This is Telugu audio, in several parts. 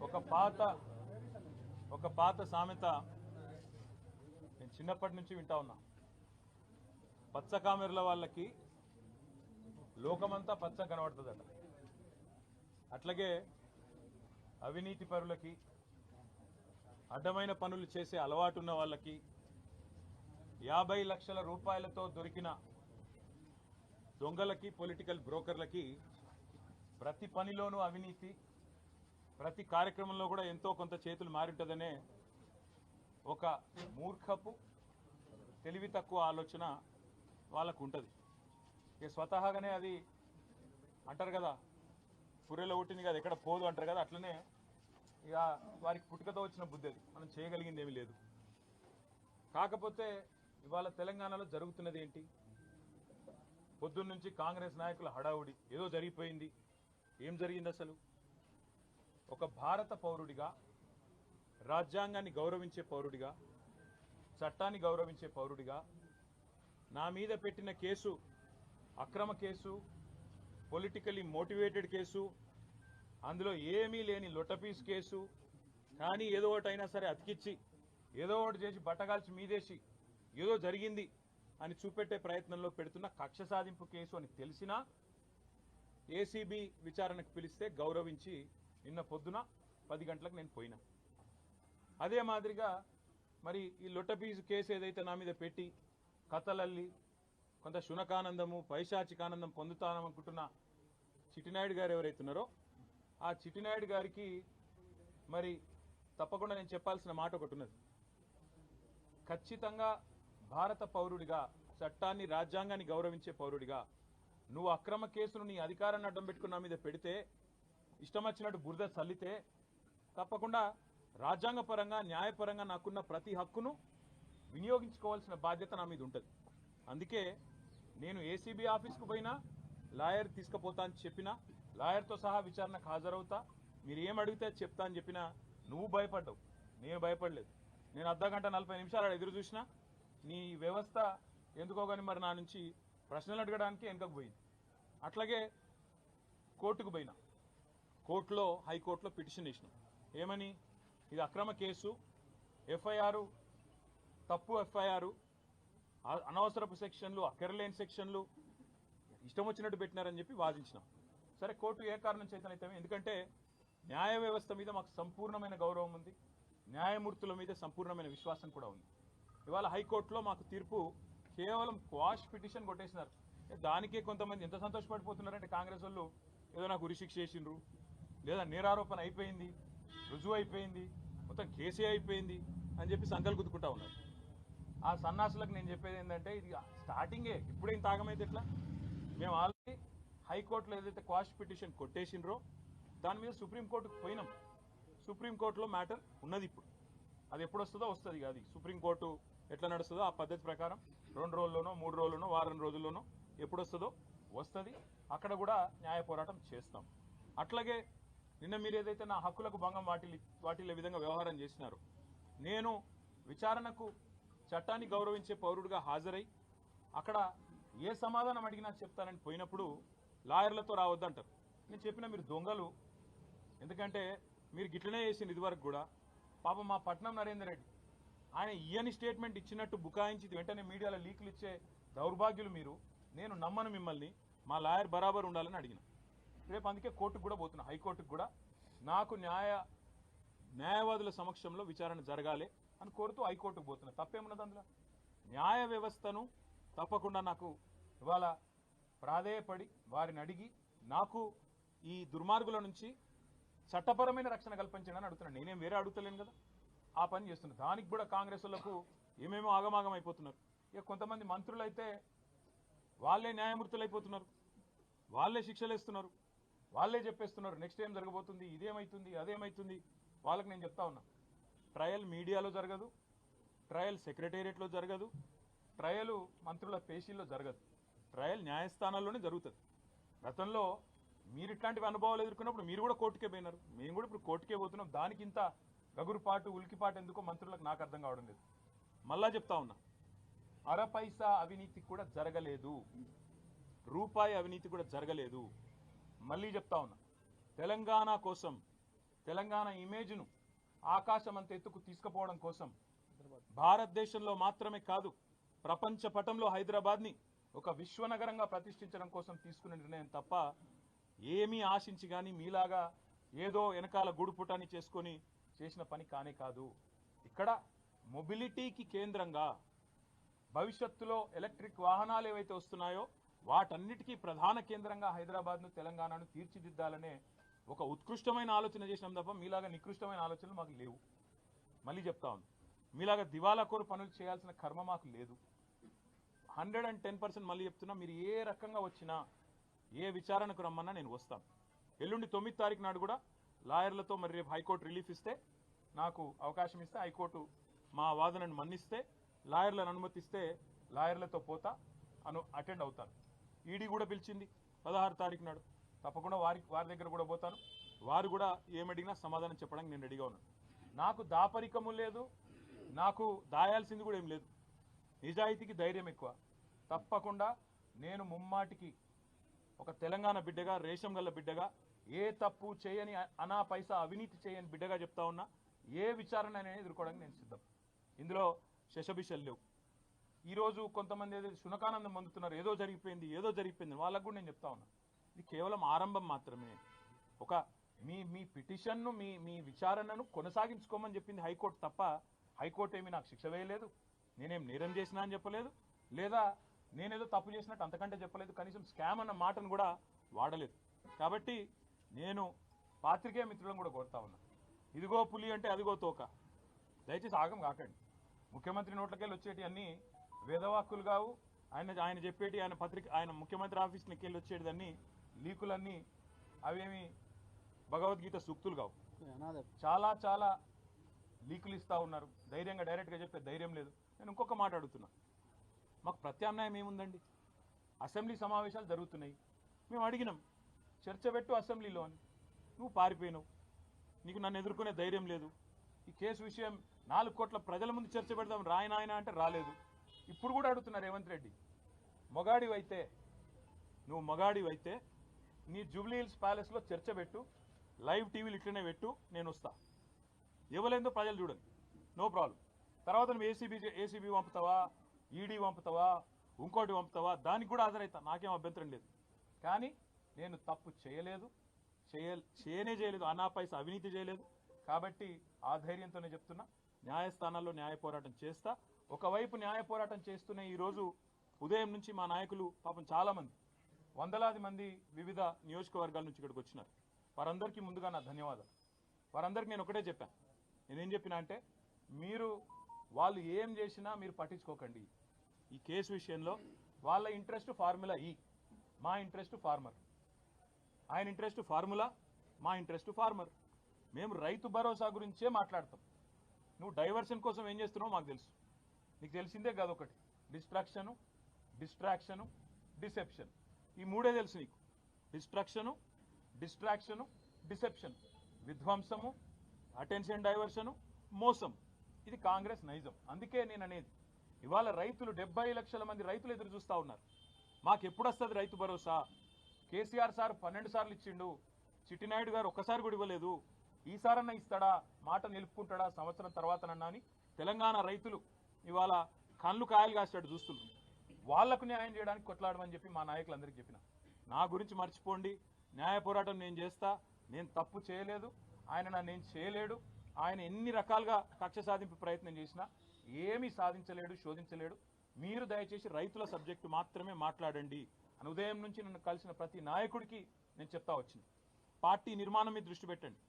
ఒక పాత సామెత నేను చిన్నప్పటి నుంచి వింటా ఉన్నా. పచ్చ కామెర్ల వాళ్ళకి లోకమంతా పచ్చ కనబడుతుందట. అట్లాగే అవినీతి పరులకి, అడ్డమైన పనులు చేసే అలవాటు ఉన్న వాళ్ళకి 50 లక్షల రూపాయలతో దొరికిన దొంగలకి, పొలిటికల్ బ్రోకర్లకి ప్రతి పనిలోనూ అవినీతి, ప్రతి కార్యక్రమంలో కూడా ఎంతో కొంత చేతులు మారింటదనే ఒక మూర్ఖపు, తెలివి తక్కువ ఆలోచన వాళ్ళకు ఉంటుంది. ఇక స్వతహాగానే అది అంటారు కదా, పుర్రెలో పుట్టింది కదా ఎక్కడ పోదు అంటారు కదా, అట్లనే ఇక వారికి పుట్టుకతో వచ్చిన బుద్ధి అది. మనం చేయగలిగింది ఏమీ లేదు. కాకపోతే ఇవాళ తెలంగాణలో జరుగుతున్నది ఏంటి? పొద్దున్న నుంచి కాంగ్రెస్ నాయకుల హడావుడి, ఏదో జరిగిపోయింది. ఏం జరిగింది అసలు? ఒక భారత పౌరుడిగా, రాజ్యాంగాన్ని గౌరవించే పౌరుడిగా, చట్టాన్ని గౌరవించే పౌరుడిగా నా మీద పెట్టిన కేసు అక్రమ కేసు, పొలిటికలీ మోటివేటెడ్ కేసు, అందులో ఏమీ లేని లొట్టపీస్ కేసు. కానీ ఏదో ఒకటి అయినా సరే అతికిచ్చి, ఏదో ఒకటి చేసి బట్టగాల్చి మీదేసి ఏదో జరిగింది అని చూపెట్టే ప్రయత్నంలో పెడుతున్న కక్ష సాధింపు కేసు అని తెలిసినా ఏసీబీ విచారణకు పిలిస్తే గౌరవించి నిన్న పొద్దున 10 గంటలకు నేను పోయినా. అదే మాదిరిగా మరి ఈ లొట్టపీసు కేసు ఏదైతే నా మీద పెట్టి కథలల్లి కొంత శునకానందము, పైశాచికానందం పొందుతాననుకుంటున్న చిట్టినాయుడు గారు ఎవరైతున్నారో ఆ చిట్టినాయుడు గారికి మరి తప్పకుండా నేను చెప్పాల్సిన మాట ఒకటి ఉన్నది. ఖచ్చితంగా భారత పౌరుడిగా, చట్టాన్ని, రాజ్యాంగాన్ని గౌరవించే పౌరుడిగా నువ్వు అక్రమ కేసును నీ అధికారాన్ని అడ్డం పెట్టుకుని నా మీద పెడితే, ఇష్టం వచ్చినట్టు బురద చల్లితే తప్పకుండా రాజ్యాంగపరంగా, న్యాయపరంగా నాకున్న ప్రతి హక్కును వినియోగించుకోవాల్సిన బాధ్యత నా మీద ఉంటుంది. అందుకే నేను ఏసీబీ ఆఫీస్కు పోయినా లాయర్ తీసుకుపోతా అని చెప్పినా, లాయర్తో సహా విచారణకు హాజరవుతా, మీరు ఏం అడిగితే చెప్తా అని చెప్పినా నువ్వు భయపడ్డావు, నేను భయపడలేదు. నేను అర్ధగంట 40 నిమిషాలు ఎదురు చూసినా నీ వ్యవస్థ ఎందుకో కానీ మరి నా నుంచి ప్రశ్నలు అడగడానికి వెనుకకు పోయింది. అట్లాగే కోర్టుకు పోయినా, కోర్టులో, హైకోర్టులో పిటిషన్ ఇచ్చినాం. ఏమని? ఇది అక్రమ కేసు, ఎఫ్ఐఆర్ తప్పు, ఎఫ్ఐఆర్ అనవసరపు సెక్షన్లు, అక్కరలేని సెక్షన్లు ఇష్టం వచ్చినట్టు పెట్టినారని చెప్పి వాదించినాం. సరే, కోర్టు ఏ కారణం చేతనైతే, ఎందుకంటే న్యాయ వ్యవస్థ మీద మాకు సంపూర్ణమైన గౌరవం ఉంది, న్యాయమూర్తుల మీద సంపూర్ణమైన విశ్వాసం కూడా ఉంది. ఇవాళ హైకోర్టులో మాకు తీర్పు కేవలం క్వాష్ పిటిషన్ కొట్టేసినారు. దానికే కొంతమంది ఎంత సంతోషపడిపోతున్నారంటే, కాంగ్రెస్ వాళ్ళు ఏదో నాకు ఉరిశిక్ష చేసిండ్రు, లేదా నేరారోపణ అయిపోయింది, రుజువు అయిపోయింది, మొత్తం కేసే అయిపోయింది అని చెప్పి సంకలు గుద్దుకుంటా ఉన్నారు. ఆ సన్నాసులకు నేను చెప్పేది ఏంటంటే, ఇది స్టార్టింగే, ఇప్పుడేం తాగమైతే ఎట్లా? మేము ఆల్రెడీ హైకోర్టులో ఏదైతే క్వాష్ పిటిషన్ కొట్టేసిండ్రో దాని మీద సుప్రీంకోర్టుకు పోయినాం. సుప్రీంకోర్టులో మ్యాటర్ ఉన్నది. ఇప్పుడు అది ఎప్పుడు వస్తుందో వస్తుంది. అది సుప్రీంకోర్టు ఎట్లా నడుస్తుందో ఆ పద్ధతి ప్రకారం 2 రోజుల్లోనో, 3 రోజుల్లోనో, వారం రోజుల్లోనో ఎప్పుడు వస్తుందో వస్తుంది. అక్కడ కూడా న్యాయ పోరాటం చేస్తాం. అట్లాగే నిన్న మీరు ఏదైతే నా హక్కులకు భంగం వాటిల్లే విధంగా వ్యవహారం చేసినారో, నేను విచారణకు చట్టాన్ని గౌరవించే పౌరుడిగా హాజరై అక్కడ ఏ సమాధానం అడిగినా చెప్తానని పోయినప్పుడు లాయర్లతో రావద్దంటారు. నేను చెప్పిన మీరు దొంగలు, ఎందుకంటే మీరు గిట్లనే చేసింది ఇదివరకు కూడా. పాపం మా పట్నం నరేందర్ రెడ్డి ఆయన ఇయ్యని స్టేట్మెంట్ ఇచ్చినట్టు బుకాయించి వెంటనే మీడియాలో లీకులు ఇచ్చే దౌర్భాగ్యులు మీరు. నేను నమ్మను మిమ్మల్ని, మా లాయర్ బరాబర్ ఉండాలని అడిగిన. రేపు అందుకే కోర్టుకు కూడా పోతున్నా, హైకోర్టుకు కూడా. నాకు న్యాయవాదుల సమక్షంలో విచారణ జరగాలి అని కోరుతూ హైకోర్టుకు పోతున్నా. తప్పేమున్నది అందులో? న్యాయ వ్యవస్థను తప్పకుండా నాకు ఇవాళ ప్రాధేయపడి వారిని అడిగి నాకు ఈ దుర్మార్గుల నుంచి చట్టపరమైన రక్షణ కల్పించండి అడుగుతున్నాను. నేనేం వేరే అడుగుతలేను కదా, ఆ పని చేస్తున్నాను. దానికి కూడా కాంగ్రెస్ వాళ్ళకు ఏమేమో ఆగమాగం అయిపోతున్నారు. ఇక కొంతమంది మంత్రులు అయితే వాళ్ళే న్యాయమూర్తులు అయిపోతున్నారు, వాళ్ళే శిక్షలు వేస్తున్నారు, వాళ్ళే చెప్పేస్తున్నారు నెక్స్ట్ ఏం జరగబోతుంది, ఇదేమవుతుంది, అదేమవుతుంది. వాళ్ళకి నేను చెప్తా ఉన్నా, ట్రయల్ మీడియాలో జరగదు, ట్రయల్ సెక్రటేరియట్లో జరగదు, ట్రయల్ మంత్రుల పేషీల్లో జరగదు, ట్రయల్ న్యాయస్థానాల్లోనే జరుగుతుంది. గతంలో మీరు ఇట్లాంటివి అనుభవాలు ఎదుర్కొన్నప్పుడు మీరు కూడా కోర్టుకే పోయినారు, మేము కూడా ఇప్పుడు కోర్టుకే పోతున్నాం. దానికి ఇంత గగురుపాటు, ఉలికిపాటు ఎందుకో మంత్రులకు నాకు అర్థం కావడం లేదు. మళ్ళా చెప్తా ఉన్నా, అర పైసా అవినీతి కూడా జరగలేదు, రూపాయి అవినీతి కూడా జరగలేదు. మళ్ళీ చెప్తా ఉన్నా, తెలంగాణ కోసం తెలంగాణ ఇమేజ్ను ఆకాశం అంత ఎత్తుకు తీసుకుపోవడం కోసం భారతదేశంలో మాత్రమే కాదు ప్రపంచ పటంలో హైదరాబాద్ని ఒక విశ్వనగరంగా ప్రతిష్ఠించడం కోసం తీసుకున్న నిర్ణయం తప్ప ఏమీ ఆశించి కానీ మీలాగా ఏదో వెనకాల గూడుపుటాన్ని చేసుకొని చేసిన పని కానే కాదు. ఇక్కడ మొబిలిటీకి కేంద్రంగా భవిష్యత్తులో ఎలక్ట్రిక్ వాహనాలు ఏవైతే వస్తున్నాయో వాటన్నిటికీ ప్రధాన కేంద్రంగా హైదరాబాద్ను తెలంగాణను తీర్చిదిద్దాలనే ఒక ఉత్కృష్టమైన ఆలోచన చేసినాం తప్ప మీలాగా నికృష్టమైన ఆలోచనలు మాకు లేవు. మళ్ళీ చెప్తా ఉంది, మీలాగా దివాలాకోరు పనులు చేయాల్సిన కర్మ మాకు లేదు. 110% మళ్ళీ చెప్తున్నా, మీరు ఏ రకంగా వచ్చినా ఏ విచారణకు రమ్మన్నా నేను వస్తాను. ఎల్లుండి 9 తారీఖు నాడు కూడా లాయర్లతో మరి రేపు హైకోర్టు రిలీఫ్ ఇస్తే నాకు అవకాశం ఇస్తే హైకోర్టు మా వాదనను మన్నిస్తే లాయర్లను అనుమతిస్తే లాయర్లతో పోతా అటెండ్ అవుతాను. ఈడీ కూడా పిలిచింది 16 తారీఖు నాడు, తప్పకుండా వారి దగ్గర కూడా పోతాను. వారు కూడా ఏమడిగినా సమాధానం చెప్పడానికి నేను రెడీగా ఉన్నాను. నాకు దాపరికము లేదు, నాకు దాయాల్సింది కూడా ఏం లేదు. నిజాయితీకి ధైర్యం ఎక్కువ. తప్పకుండా నేను ముమ్మాటికి ఒక తెలంగాణ బిడ్డగా, రేషం గల్ల బిడ్డగా, ఏ తప్పు చేయని అనా పైసా అవినీతి చేయని బిడ్డగా చెప్తా ఉన్నా, ఏ విచారణ అనేది ఎదుర్కోవడానికి నేను సిద్ధం. ఇందులో శశబిషలు లేవు. ఈరోజు కొంతమంది ఏదో శునకానందం పొందుతున్నారు, ఏదో జరిగిపోయింది వాళ్ళకు కూడా నేను చెప్తా ఉన్నా, ఇది కేవలం ఆరంభం మాత్రమే. ఒక మీ పిటిషన్ను మీ విచారణను కొనసాగించుకోమని చెప్పింది హైకోర్టు తప్ప హైకోర్టు ఏమీ నాకు శిక్ష వేయలేదు, నేనేం నేరం చేసినా అని చెప్పలేదు, లేదా నేనేదో తప్పు చేసినట్టు అంతకంటే చెప్పలేదు, కనీసం స్కామ్ అన్న మాటను కూడా వాడలేదు. కాబట్టి నేను పాత్రికేయ మిత్రులను కూడా కోరుతా ఉన్నా, ఇదిగో పులి అంటే అదిగో తోక, దయచేసి ఆగం కాకండి. ముఖ్యమంత్రి నోట్లకెళ్ళి వచ్చేటి అన్నీ వేదవాక్కులు కావు. ఆయన చెప్పేటి ఆయన ముఖ్యమంత్రి ఆఫీస్ వెళ్ళి వచ్చేటిదన్నీ లీకులన్నీ అవేమి భగవద్గీత సూక్తులు కావు. చాలా చాలా లీకులు ఇస్తూ ఉన్నారు. ధైర్యంగా డైరెక్ట్గా చెప్పే ధైర్యం లేదు. నేను ఇంకొక మాట అడుగుతున్నా, మాకు ప్రత్యామ్నాయం ఏముందండి? అసెంబ్లీ సమావేశాలు జరుగుతున్నాయి, మేము అడిగినాం చర్చ పెట్టు అసెంబ్లీలో అని, నువ్వు పారిపోయినావు, నీకు నన్ను ఎదుర్కొనే ధైర్యం లేదు. ఈ కేసు విషయం 4 కోట్ల ప్రజల ముందు చర్చ పెడదాం రాయనాయన అంటే రాలేదు. ఇప్పుడు కూడా అడుగుతున్నారు రేవంత్ రెడ్డి, నువ్వు మగాడివైతే నీ జూబ్లీ హిల్స్ ప్యాలెస్లో చర్చ పెట్టు, లైవ్ టీవీలు ఇట్లనే పెట్టు, నేను వస్తా, ఇవ్వలేదో ప్రజలు చూడండి, నో ప్రాబ్లం. తర్వాత నువ్వు ఏసీబీ పంపుతావా, ఈడీ పంపుతావా, ఇంకోటి పంపుతావా, దానికి కూడా హాజరవుతా, నాకేం అభ్యంతరం లేదు. కానీ నేను తప్పు చేయలేదు, చేయలేదు, అనా పైసా అవినీతి చేయలేదు. కాబట్టి ఆ ధైర్యంతోనే చెప్తున్నా, న్యాయస్థానాల్లో న్యాయ పోరాటం చేస్తా. ఒకవైపు న్యాయ పోరాటం చేస్తూనే ఈరోజు ఉదయం నుంచి మా నాయకులు పాపం చాలామంది, వందలాది మంది వివిధ నియోజకవర్గాల నుంచి ఇక్కడికి వచ్చినారు. వారందరికీ ముందుగా నా ధన్యవాదాలు. వారందరికీ నేను ఒకటే చెప్పాను, నేనేం చెప్పినా అంటే, వాళ్ళు ఏం చేసినా మీరు పట్టించుకోకండి. ఈ కేసు విషయంలో వాళ్ళ ఇంట్రెస్ట్ ఫార్ములా ఈ, మా ఇంట్రెస్ట్ ఫార్మర్. ఆయన ఇంట్రెస్ట్ ఫార్ములా, మా ఇంట్రెస్ట్ ఫార్మర్. మేము రైతు భరోసా గురించే మాట్లాడతాం. నువ్వు డైవర్షన్ కోసం ఏం చేస్తున్నావు మాకు తెలుసు, నీకు తెలిసిందే కాదు. ఒకటి డిస్ట్రాక్షను, డిసెప్షన్, ఈ మూడే తెలుసు నీకు. డిస్ట్రాక్షను, డిసెప్షన్, విధ్వంసము, అటెన్షన్ డైవర్షను, మోసం. ఇది కాంగ్రెస్ నైజం. అందుకే నేను అనేది, ఇవాళ రైతులు 70 లక్షల మంది రైతులు ఎదురు చూస్తూ ఉన్నారు, మాకు ఎప్పుడు వస్తుంది రైతు భరోసా? కేసీఆర్ సార్ 12 సార్లు ఇచ్చిండు, చిట్టినాయుడు గారు ఒక్కసారి కూడా ఇవ్వలేదు, ఈసారన్నా ఇస్తాడా, మాట నిలుపుకుంటాడా సంవత్సరం తర్వాతనన్నా అని తెలంగాణ రైతులు ఇవాళ కళ్ళు కాయలు కాసేటట్టు చూస్తున్నారు. వాళ్లకు న్యాయం చేయడానికి కొట్లాడమని చెప్పి మా నాయకులందరికీ చెప్పిన. నా గురించి మర్చిపోండి, న్యాయ పోరాటం నేను చేస్తా, నేను తప్పు చేయలేదు, ఆయన నన్ను చేయలేడు. ఆయన ఎన్ని రకాలుగా కక్ష సాధింపు ప్రయత్నం చేసినా ఏమీ సాధించలేడు, శోధించలేడు. మీరు దయచేసి రైతుల సబ్జెక్టు మాత్రమే మాట్లాడండి అని ఉదయం నుంచి నన్ను కలిసిన ప్రతి నాయకుడికి నేను చెప్తా వచ్చింది. పార్టీ నిర్మాణం మీద దృష్టి పెట్టండి,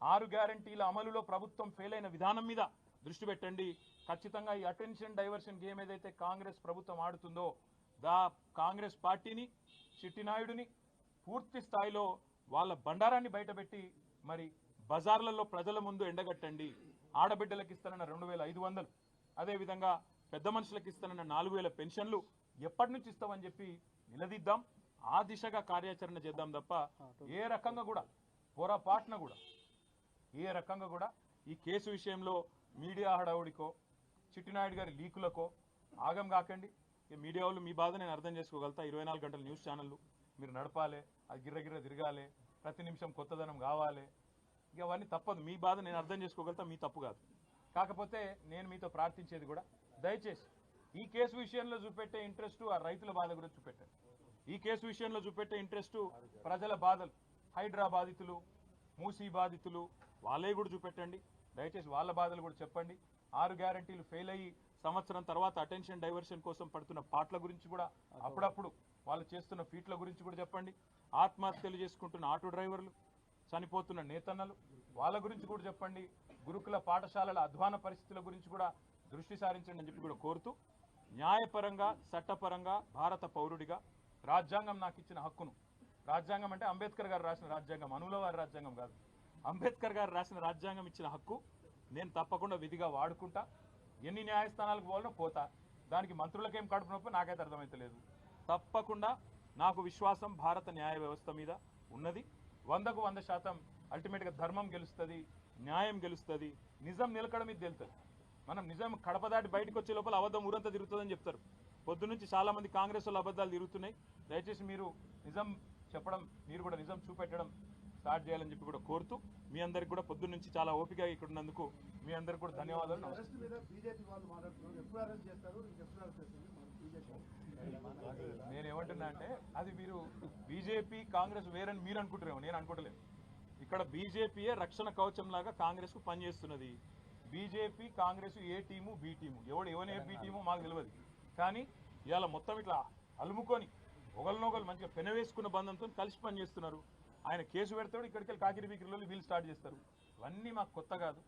6 గ్యారంటీల అమలులో ప్రభుత్వం ఫెయిల్ అయిన విధానం మీద దృష్టి పెట్టండి. ఖచ్చితంగా ఈ అటెన్షన్ డైవర్షన్ గేమ్ ఏదైతే కాంగ్రెస్ ప్రభుత్వం ఆడుతుందో, కాంగ్రెస్ పార్టీని, చిట్టినాయుడిని పూర్తి స్థాయిలో వాళ్ళ బండారాన్ని బయటపెట్టి మరి బజార్లలో ప్రజల ముందు ఎండగట్టండి. ఆడబిడ్డలకు ఇస్తానన్న 2500, అదేవిధంగా పెద్ద మనుషులకు ఇస్తానన్న 4000 పెన్షన్లు ఎప్పటి నుంచి ఇస్తామని చెప్పి నిలదీద్దాం. ఆ దిశగా కార్యాచరణ చేద్దాం తప్ప ఏ రకంగా కూడా పొరపాటున కూడా ఈ కేసు విషయంలో మీడియా హడావుడికో, చిట్టినాయుడు గారి లీకులకో ఆగం కాకండి. మీడియా వాళ్ళు మీ బాధ నేను అర్థం చేసుకోగలుగుతా. 24 గంటల న్యూస్ ఛానళ్ళు మీరు నడపాలి, అది గిర్రగిర్ర తిరగాలి, ప్రతి నిమిషం కొత్తదనం కావాలి. ఇక అవన్నీ తప్పదు, మీ బాధ నేను అర్థం చేసుకోగలుగుతా, మీ తప్పు కాదు. కాకపోతే నేను మీతో ప్రార్థించేది కూడా దయచేసి ఈ కేసు విషయంలో చూపెట్టే ఇంట్రెస్ట్ ఆ రైతుల బాధ గురించి చూపెట్టారు. ఈ కేసు విషయంలో చూపెట్టే ఇంట్రెస్ట్ ప్రజల బాధలు, హైడ్రా బాధితులు, మూసీ బాధితులు, వాళ్ళే కూడా చూపెట్టండి. దయచేసి వాళ్ళ బాధలు కూడా చెప్పండి. 6 గ్యారంటీలు ఫెయిల్ అయ్యి సంవత్సరం తర్వాత అటెన్షన్ డైవర్షన్ కోసం పడుతున్న పాటల గురించి కూడా అప్పుడప్పుడు వాళ్ళు చేస్తున్న ఫీట్ల గురించి కూడా చెప్పండి. ఆత్మహత్యలు చేసుకుంటున్న ఆటో డ్రైవర్లు, చనిపోతున్న నేతన్నలు, వాళ్ళ గురించి కూడా చెప్పండి. గురుకుల పాఠశాలల అధ్వాన పరిస్థితుల గురించి కూడా దృష్టి సారించండి అని చెప్పి కూడా కోరుతూ, న్యాయపరంగా చట్టపరంగా భారత పౌరుడిగా రాజ్యాంగం నాకు ఇచ్చిన హక్కును, రాజ్యాంగం అంటే అంబేద్కర్ గారు రాసిన రాజ్యాంగం, అనుల వారి రాజ్యాంగం కాదు, అంబేద్కర్ గారు రాసిన రాజ్యాంగం ఇచ్చిన హక్కు నేను తప్పకుండా విధిగా వాడుకుంటా. ఎన్ని న్యాయస్థానాలకు పోవాలో పోతా. దానికి మంత్రులకేం కడుపు నొప్పి నాకైతే అర్థమైతలేదు. తప్పకుండా నాకు విశ్వాసం భారత న్యాయ వ్యవస్థ మీద ఉన్నది. 100కు 100% అల్టిమేట్గా ధర్మం గెలుస్తుంది, న్యాయం గెలుస్తుంది, నిజం నిలకడ మీద తెలుస్తుంది. మనం నిజం కడప దాటి బయటకు వచ్చే లోపల అబద్ధం ఊరంతా తిరుగుతుందని చెప్తారు. పొద్దు నుంచి చాలా మంది కాంగ్రెస్ వాళ్ళు అబద్ధాలు తిరుగుతున్నాయి. దయచేసి మీరు నిజం చెప్పడం, మీరు కూడా నిజం చూపెట్టడం స్టార్ట్ చేయాలని చెప్పి కూడా కోరుతూ, మీ అందరికి కూడా పొద్దు నుంచి చాలా ఓపికగా ఇక్కడ ఉన్నందుకు మీ అందరికి కూడా ధన్యవాదాలు. నేనేమంటున్నా అంటే అది మీరు బీజేపీ కాంగ్రెస్ వేరని మీరు అనుకుంటారేమో, నేను అనుకోవట్లేదు. ఇక్కడ బీజేపీయే రక్షణ కవచం లాగా కాంగ్రెస్ కు పనిచేస్తున్నది. బీజేపీ కాంగ్రెస్ ఏ టీము బి టీము, ఎవరు ఏ బి టీము మాకు తెలియదు. కానీ ఇవాళ మొత్తం ఇట్లా అలుముకొని ఒకరినొకరు మంచిగా పెనవేసుకున్న బంధంతో కలిసి పనిచేస్తున్నారు. ఆయన కేసు పెడతాడు, ఇక్కడికి వెళ్ళి కాకిరి బీకిరిలో వీళ్ళు స్టార్ట్ చేస్తారు. ఇవన్నీ మాకు కొత్త కాదు,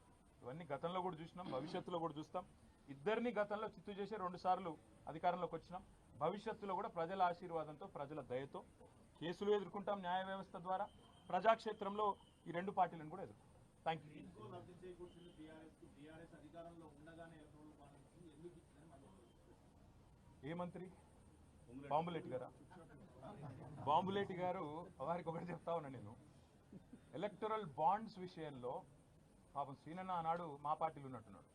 ఇవన్నీ గతంలో కూడా చూసినాం, భవిష్యత్తులో కూడా చూస్తాం. ఇద్దరిని గతంలో చిత్తు చేసి 2 సార్లు అధికారంలోకి వచ్చినాం. భవిష్యత్తులో కూడా ప్రజల ఆశీర్వాదంతో, ప్రజల దయతో కేసులు ఎదుర్కొంటాం న్యాయ వ్యవస్థ ద్వారా. ప్రజాక్షేత్రంలో ఈ 2 పార్టీలను కూడా ఎదుర్కొంటాం. Thank you. ఏ మంత్రి? బాంబులేటి గారా? బాంబులేటి గారు వారికి ఒకటి చెప్తా ఉన్నా నేను. ఎలక్టరల్ బాండ్స్ విషయంలో పాపం శ్రీనన్న ఆనాడు మా పార్టీలో ఉన్నట్టున్నాడు.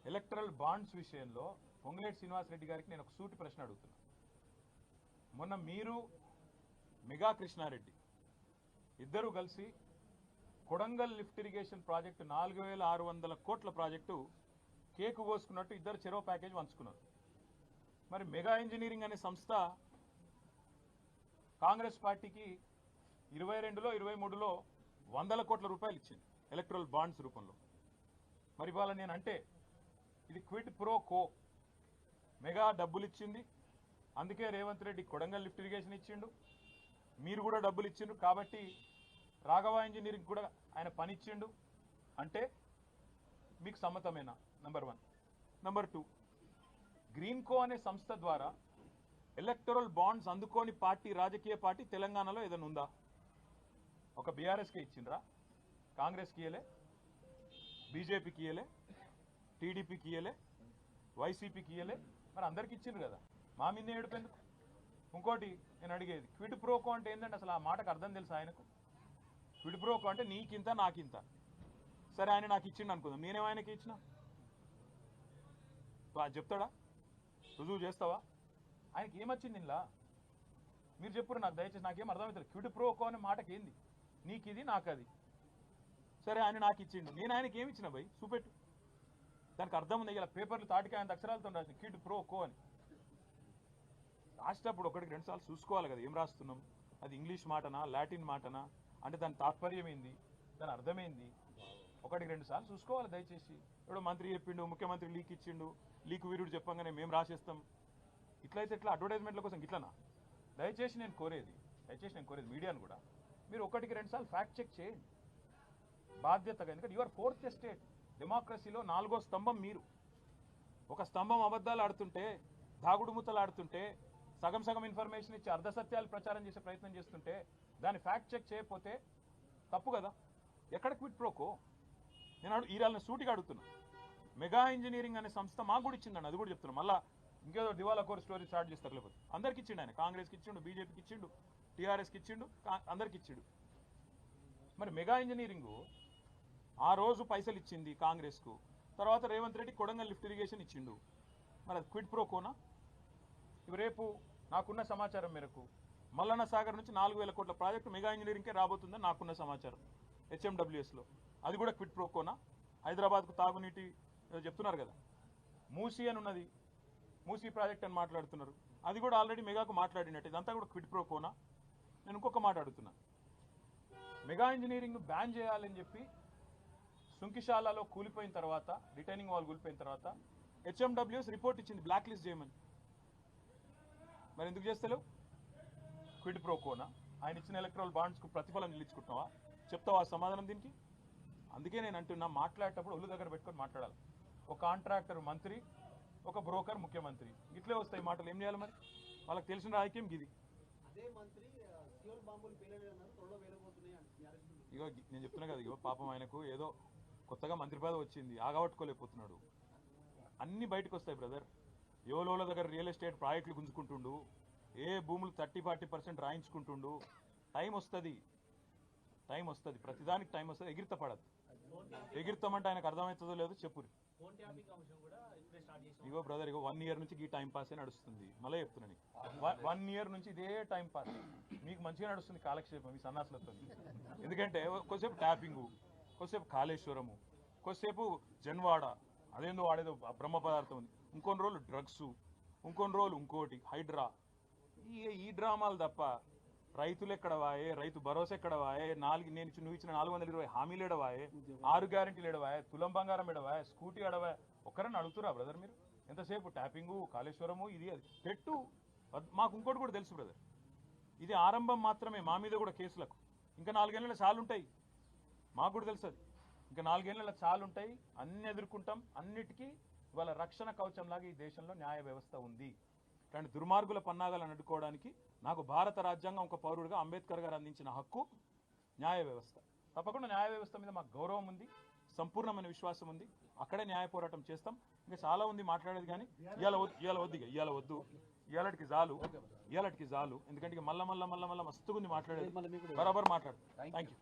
ఎలక్టరల్ బాండ్స్ విషయంలో పొంగులేటి శ్రీనివాసరెడ్డి గారికి నేను ఒక సూటి ప్రశ్న అడుగుతున్నా. మొన్న మీరు మెగా కృష్ణారెడ్డి ఇద్దరు కలిసి కొడంగల్ లిఫ్ట్ ఇరిగేషన్ ప్రాజెక్టు 4600 కోట్ల ప్రాజెక్టు కేకు కోసుకున్నట్టు ఇద్దరు చెరో ప్యాకేజ్ పంచుకున్నారు. మరి మెగా ఇంజనీరింగ్ అనే సంస్థ కాంగ్రెస్ పార్టీకి 22లో 23లో 100 కోట్ల రూపాయలు ఇచ్చింది ఎలక్ట్రల్ బాండ్స్ రూపంలో. మరి ఇవాళ నేను అంటే ఇది క్విడ్ ప్రో కో. మెగా డబ్బులు ఇచ్చింది, అందుకే రేవంత్ రెడ్డి కొడంగల్ లిఫ్ట్ ఇరిగేషన్ ఇచ్చిండు, మీరు కూడా డబ్బులు ఇచ్చిండు, కాబట్టి రాఘవ ఇంజనీరింగ్ కూడా ఆయన పని ఇచ్చిండు అంటే మీకు సమ్మతమేనా? నంబర్ 1. నంబర్ 2, గ్రీన్ కో అనే సంస్థ ద్వారా ఎలక్టరల్ బాండ్స్ అందుకోని పార్టీ, రాజకీయ పార్టీ తెలంగాణలో ఏదైనా ఉందా? ఒక బీఆర్ఎస్కి ఇచ్చిండ్రా? కాంగ్రెస్కి ఇయ్యలే, బీజేపీకి ఇయ్యలే, టీడీపీకి ఇయ్యలే, వైసీపీకి ఇయ్యలే, మరి అందరికి ఇచ్చిండ్రు కదా, మా మీద ఏడుపెందుకు? ఇంకోటి నేను అడిగేది, క్విడ్ ప్రోకో అంటే ఏంటంటే అసలు ఆ మాటకు అర్థం తెలుసు ఆయనకు? క్విడ్ ప్రోకో అంటే నీకింత నాకింత. సరే ఆయన నాకు ఇచ్చిండు అనుకుందాం, నేనేం ఆయనకి ఇచ్చిన? చెప్తాడా? రుజువు చేస్తావా? ఆయనకి ఏమొచ్చింది ఇలా? మీరు చెప్పురు నాకు, దయచేసి నాకేం అర్థమవుతుంది. క్విడ్ ప్రోకో అనే మాటకి ఏంది? నీకు ఇది నాకు అది. సరే ఆయన నాకు ఇచ్చిండు, నేను ఆయనకి ఏమి ఇచ్చిన భయ్? చూపెట్టు. దానికి అర్థం ఉంది. ఇలా పేపర్లు తాటికి ఆయన అక్షరాలతో రాసిన క్విడ్ ప్రోకో అని. రాసేటప్పుడు 1-2 సార్లు చూసుకోవాలి కదా ఏం రాస్తున్నాం, అది ఇంగ్లీష్ మాటనా లాటిన్ మాటనా, అంటే దాని తాత్పర్యం ఏంది, దాని అర్థమైంది, 1-2 సార్లు చూసుకోవాలి దయచేసి. ఇప్పుడు మంత్రి చెప్పిండు, ముఖ్యమంత్రి లీక్ ఇచ్చిండు, లీక్ వీరుడు చెప్పంగానే మేము రాసేస్తాం. ఇట్లయితే ఎట్లా? అడ్వర్టైజ్మెంట్ల కోసం ఇట్లనా? దయచేసి నేను కోరేది మీడియాను కూడా, మీరు 1-2 సార్లు ఫ్యాక్ట్ చెక్ చేయండి బాధ్యతగా. ఎందుకంటే యువర్ 4th ఎస్టేట్, డెమోక్రసీలో 4వ స్తంభం మీరు. ఒక స్తంభం అబద్ధాలు ఆడుతుంటే, దాగుడు మూతలు ఆడుతుంటే, సగం సగం ఇన్ఫర్మేషన్ ఇచ్చి అర్ధసత్యాలు ప్రచారం చేసే ప్రయత్నం చేస్తుంటే దాన్ని ఫ్యాక్ట్ చెక్ చేయకపోతే తప్పు కదా. ఎక్కడ క్విడ్ ప్రోకో? నేను ఈరాళ్ళని సూటిగా అడుగుతున్నా. మెగా ఇంజనీరింగ్ అనే సంస్థ మాకు కూడా ఇచ్చిందండి, అది కూడా చెప్తున్నా. మళ్ళీ ఇంకేదో దివాలా కోర్ స్టోరీ స్టార్ట్ చేస్తారు. లేకపోతే అందరికి ఇచ్చిండు ఆయన, కాంగ్రెస్కి ఇచ్చిండు, బీజేపీకి ఇచ్చిండు, టీఆర్ఎస్కి ఇచ్చిండు, అందరికి ఇచ్చిండు. మరి మెగా ఇంజనీరింగ్ ఆ రోజు పైసలు ఇచ్చింది కాంగ్రెస్కు, తర్వాత రేవంత్ రెడ్డి కొడంగల్ లిఫ్ట్ ఇరిగేషన్ ఇచ్చిండు. మరి అది క్విడ్ ప్రోకోనా? రేపు నాకున్న సమాచారం మేరకు మల్లన్న సాగర్ నుంచి 4000 కోట్ల ప్రాజెక్టు మెగా ఇంజనీరింగ్కే రాబోతుందని నాకున్న సమాచారం. హెచ్ఎండబ్ల్యూఎస్లో, అది కూడా క్విట్ ప్రోకోనా? హైదరాబాద్కు తాగునీటి ఏదో చెప్తున్నారు కదా, మూసీ అని ఉన్నది, మూసీ ప్రాజెక్ట్ అని మాట్లాడుతున్నారు, అది కూడా ఆల్రెడీ మెగాకు మాట్లాడినట్టు, ఇదంతా కూడా క్విట్ ప్రోకోనా? నేను ఇంకొక మాట అడుగుతున్నా, మెగా ఇంజనీరింగ్ బ్యాన్ చేయాలని చెప్పి సుంకిశాలలో కూలిపోయిన తర్వాత, రిటైనింగ్ వాల్ కూలిపోయిన తర్వాత హెచ్ఎండబ్ల్యూఎస్ రిపోర్ట్ ఇచ్చింది బ్లాక్ లిస్ట్ చేయమని. మరి ఎందుకు చేస్తలేవు? క్విడ్ ప్రోకోనా? ఆయన ఇచ్చిన ఎలక్ట్రల్ బాండ్స్కు ప్రతిఫలం నిలుచుకుంటున్నావా? చెప్తావా సమాధానం దీనికి? అందుకే నేను అంటున్నా, మాట్లాడేటప్పుడు ఒళ్ళు దగ్గర పెట్టుకొని మాట్లాడాలి. ఒక కాంట్రాక్టర్ మంత్రి, ఒక బ్రోకర్ ముఖ్యమంత్రి, ఇట్లే వస్తాయి మాటలు. ఏం చేయాలి మరి? వాళ్ళకి తెలిసిన రాజకీయం గిది. ఇగో నేను చెప్తున్నా కదా, ఇగో పాపం ఆయనకు ఏదో కొత్తగా మంత్రి పదవి వచ్చింది, ఆగబట్టుకోలేకపోతున్నాడు. అన్ని బయటకు వస్తాయి బ్రదర్. యోలోల దగ్గర రియల్ ఎస్టేట్ ప్రాజెక్టులు గుంజుకుంటుండు, ఏ భూములు 30-40% రాయించుకుంటుండు. టైం వస్తుంది, ప్రతిదానికి టైం వస్తుంది. ఎగిరిత పడదు. ఎగిరితామంటే ఆయనకు అర్థమవుతుందో లేదో చెప్పురి. ఇగో బ్రదర్, ఇగో 1 ఇయర్ నుంచి ఈ టైం పాసే నడుస్తుంది. మళ్ళీ చెప్తున్నాను, 1 ఇయర్ నుంచి ఇదే టైం పాస్. మీకు మంచిగా నడుస్తుంది కాలక్షేపం ఈ సన్నాసులతో. ఎందుకంటే కొద్దిసేపు ట్యాపింగు, కొద్దిసేపు కాళేశ్వరము, కొద్దిసేపు జన్వాడ, అదేందో వాడేదో బ్రహ్మ పదార్థం ఉంది, ఇంకొన్ని రోజులు డ్రగ్స్, ఇంకొన్ని రోజులు ఇంకోటి హైడ్రా. ఈ డ్రామాలు తప్ప రైతులు ఎక్కడ వాయే, రైతు భరోసా ఎక్కడ వాయే, నువ్వు ఇచ్చిన 420 హామీలు ఎడవాయే, 6 గ్యారెంటీలు ఎడవాయే, తులం బంగారం ఎడవాయే, స్కూటీ ఎడవాయే? ఒక్కరని అడుగుతురా బ్రదర్ మీరు? ఎంతసేపు ట్యాపింగు, కాళేశ్వరము, ఇది అది పెట్టు. మాకు ఇంకోటి కూడా తెలుసు బ్రదర్, ఇది ఆరంభం మాత్రమే. మా మీద కూడా కేసులకు ఇంకా 4 ఏళ్ళ చాలు ఉంటాయి. మాకు కూడా తెలుసు అది. ఇంకా 4 ఏళ్ళ చాలు ఉంటాయి. అన్ని ఎదుర్కొంటాం. అన్నిటికీ ఇవాళ రక్షణ కవచంలాగా ఈ దేశంలో న్యాయ వ్యవస్థ ఉంది. ఇలాంటి దుర్మార్గుల పన్నాగాలను అడ్డుకోవడానికి నాకు భారత రాజ్యాంగం ఒక పౌరుడిగా అంబేద్కర్ గారు అందించిన హక్కు న్యాయ వ్యవస్థ. తప్పకుండా న్యాయ వ్యవస్థ మీద మాకు గౌరవం ఉంది, సంపూర్ణమైన విశ్వాసం ఉంది. అక్కడే న్యాయ పోరాటం చేస్తాం. ఇంకా చాలా ఉంది మాట్లాడేది, కానీ ఇవాళటికి చాలు. ఎందుకంటే మళ్ళా మస్తుగా ఉంది మాట్లాడేది. బరాబర్ మాట్లాడు. Thank you.